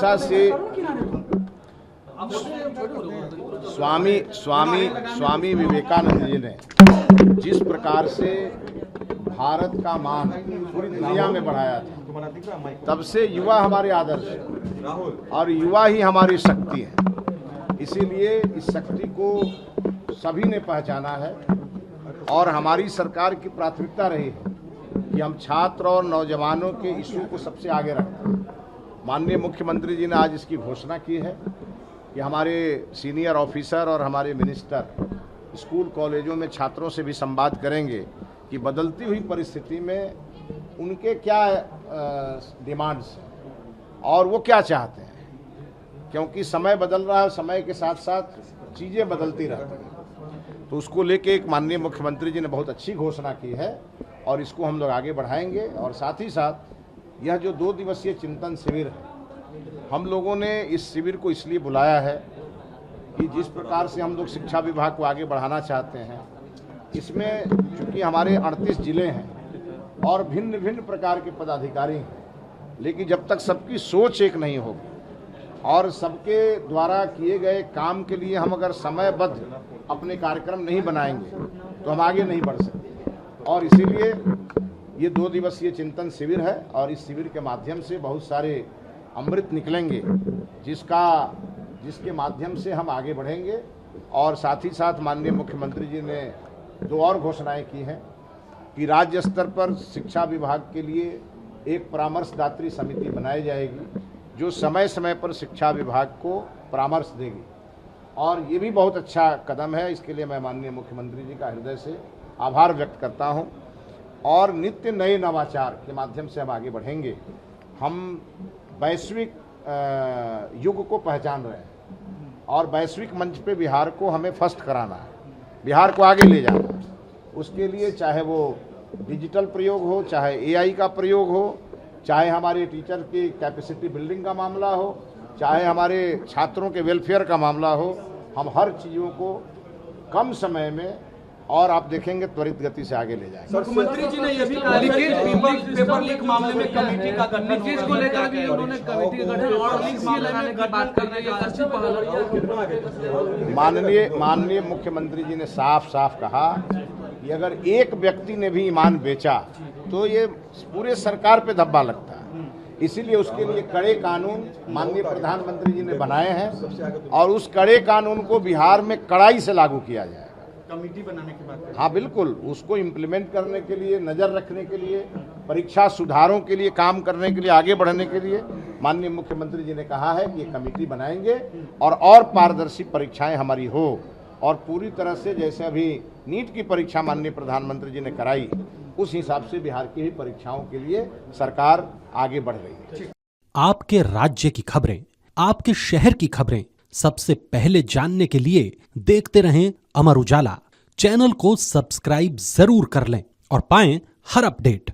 हमेशा से स्वामी विवेकानंद जी ने जिस प्रकार से भारत का मान पूरी दुनिया में बढ़ाया था, तब से युवा हमारे आदर्श है और युवा ही हमारी शक्ति है। इसीलिए इस शक्ति को सभी ने पहचाना है और हमारी सरकार की प्राथमिकता रही है कि हम छात्र और नौजवानों के इश्यू को सबसे आगे रखते हैं। माननीय मुख्यमंत्री जी ने आज इसकी घोषणा की है कि हमारे सीनियर ऑफिसर और हमारे मिनिस्टर स्कूल कॉलेजों में छात्रों से भी संवाद करेंगे कि बदलती हुई परिस्थिति में उनके क्या डिमांड्स हैं और वो क्या चाहते हैं, क्योंकि समय बदल रहा है, समय के साथ साथ चीज़ें बदलती रहती हैं। तो उसको लेके एक माननीय मुख्यमंत्री जी ने बहुत अच्छी घोषणा की है और इसको हम लोग आगे बढ़ाएंगे। और साथ ही साथ यह जो 2 दिवसीय चिंतन शिविर है, हम लोगों ने इस शिविर को इसलिए बुलाया है कि जिस प्रकार से हम लोग शिक्षा विभाग को आगे बढ़ाना चाहते हैं, इसमें चूँकि हमारे 38 जिले हैं और भिन्न भिन्न प्रकार के पदाधिकारी हैं, लेकिन जब तक सबकी सोच एक नहीं होगी और सबके द्वारा किए गए काम के लिए हम अगर समयबद्ध अपने कार्यक्रम नहीं बनाएंगे तो हम आगे नहीं बढ़ सकते। और इसीलिए ये 2 दिवसीय चिंतन शिविर है और इस शिविर के माध्यम से बहुत सारे अमृत निकलेंगे जिसके माध्यम से हम आगे बढ़ेंगे। और साथ ही साथ माननीय मुख्यमंत्री जी ने 2 और घोषणाएं की हैं कि राज्य स्तर पर शिक्षा विभाग के लिए एक परामर्शदात्री समिति बनाई जाएगी जो समय समय पर शिक्षा विभाग को परामर्श देगी। और ये भी बहुत अच्छा कदम है, इसके लिए मैं माननीय मुख्यमंत्री जी का हृदय से आभार व्यक्त करता हूँ। और नित्य नए नवाचार के माध्यम से हम आगे बढ़ेंगे। हम वैश्विक युग को पहचान रहे हैं और वैश्विक मंच पे बिहार को हमें फर्स्ट कराना है, बिहार को आगे ले जाना है। उसके लिए चाहे वो डिजिटल प्रयोग हो, चाहे AI का प्रयोग हो, चाहे हमारे टीचर की कैपेसिटी बिल्डिंग का मामला हो, चाहे हमारे छात्रों के वेलफेयर का मामला हो, हम हर चीज़ों को कम समय में और आप देखेंगे त्वरित गति से आगे ले जाएंगे। मुख्यमंत्री जी ने यह भी कहा पेपर लीक मामले में कमेटी का गठन को लेकर भी उन्होंने कमेटी का गठन और लीक मामले में बात करने का माननीय मुख्यमंत्री जी ने साफ साफ कहा कि अगर एक व्यक्ति ने भी ईमान बेचा तो ये पूरे सरकार पे धब्बा लगता है। इसीलिए उसके लिए कड़े कानून माननीय प्रधानमंत्री जी ने बनाए हैं और उस कड़े कानून को बिहार में कड़ाई से लागू किया जाएगा। कमेटी बनाने की बात, हाँ बिल्कुल, उसको इम्प्लीमेंट करने के लिए, नज़र रखने के लिए, परीक्षा सुधारों के लिए काम करने के लिए, आगे बढ़ने के लिए माननीय मुख्यमंत्री जी ने कहा है कि ये कमेटी बनाएंगे और पारदर्शी परीक्षाएं हमारी हो और पूरी तरह से जैसे अभी नीट की परीक्षा माननीय प्रधानमंत्री जी ने कराई, उस हिसाब से बिहार की भी परीक्षाओं के लिए सरकार आगे बढ़ रही है। आपके राज्य की खबरें, आपके शहर की खबरें सबसे पहले जानने के लिए देखते रहें अमर उजाला। चैनल को सब्सक्राइब जरूर कर लें और पाएं हर अपडेट।